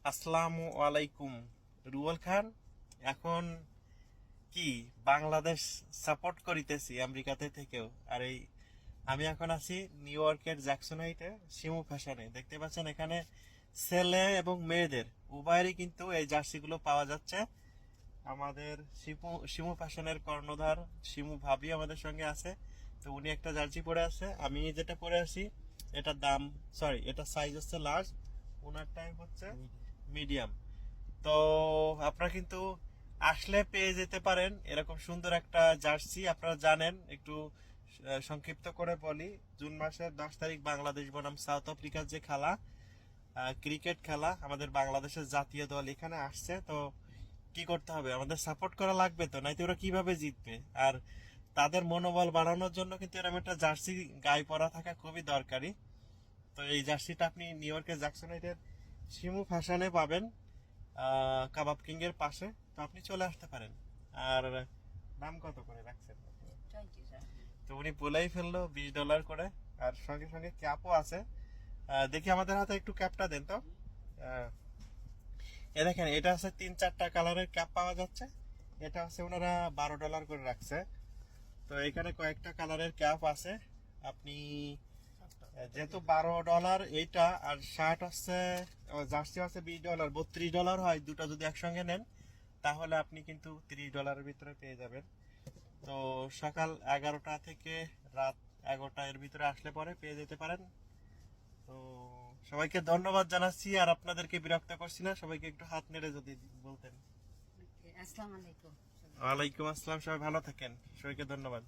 আসসালামু আলাইকুম। রুবেল খান, এখন কি বাংলাদেশ সাপোর্ট করিতেছি আমেরিকাতে থেকেও। আর এই আমি এখন আছি নিউ ইয়র্কের জ্যাকসনাইটে শিমু ফ্যাশনে। দেখতে পাচ্ছেন এখানে ছেলে এবং মেয়েদের উভয়েরই কিন্তু এই জার্সিগুলো পাওয়া যাচ্ছে। আমাদের শিমু শিমু ফ্যাশনের কর্ণধার শিমু ভাবি আমাদের সঙ্গে আছে। তো উনি একটা জার্সি পরে আছে, আমি যেটা পরে আছি এটার দাম, সরি, এটা সাইজ হচ্ছে লার্জ, ওনার টাইম হচ্ছে মিডিয়াম। তো আপনারা কিন্তু আসলে পেয়ে যেতে পারেন এরকম সুন্দর একটা জার্সি। আপনারা জানেন, একটু সংক্ষিপ্ত করে বলি, জুন মাসের 10 তারিখ বাংলাদেশ বনাম সাউথ আফ্রিকার যে খেলা, ক্রিকেট খেলা, আমাদের বাংলাদেশের জাতীয় দল এখানে আসছে। তো কি করতে হবে, আমাদের সাপোর্ট করা লাগবে, তো নাইতো ওরা কিভাবে জিতবে। আর তাদের মনোবল বাড়ানোর জন্য কিন্তু এরকম একটা জার্সি গায়ে পরা থাকা খুবই দরকারি। তো এই জার্সিটা আপনি নিউ ইয়র্কের জ্যাকসনাইটের শিমু ফ্যাশনে পাবেন, কাবাব কিং এর পাশে। তো আপনি চলে আসতে পারেন। আর দাম কত করে রাখছেন? তো উনি বলেই ফেললো $20 করে। আর সঙ্গে সঙ্গে ক্যাপও আছে। দেখি আমাদের হাতে একটু ক্যাপটা দেন তো। এ দেখেন, এটা আছে 3-4টা কালারের ক্যাপ পাওয়া যাচ্ছে। এটা হচ্ছে ওনারা $12 করে রাখছে। তো এখানে কয়েকটা কালারের ক্যাপ আছে। আপনি যেহেতু $12 এইটা, আর শার্ট হচ্ছে, জার্সি আছে $20, $32 হয় দুটো যদি একসঙ্গে নেন, তাহলে আপনি কিন্তু $30 ভিতরে পেয়ে যাবেন। তো সকাল 11টা থেকে রাত 11টা এর ভিতরে আসলে পরে পেয়ে যেতে পারেন। তো সবাইকে ধন্যবাদ জানাচ্ছি, আর আপনাদেরকে বিরক্ত করছি না। সবাইকে একটু হাত নেড়ে যদি বলতেন। আসসালামু আলাইকুম। ওয়ালাইকুম আসসালাম, সবাই ভালো থাকেন, সবাইকে ধন্যবাদ।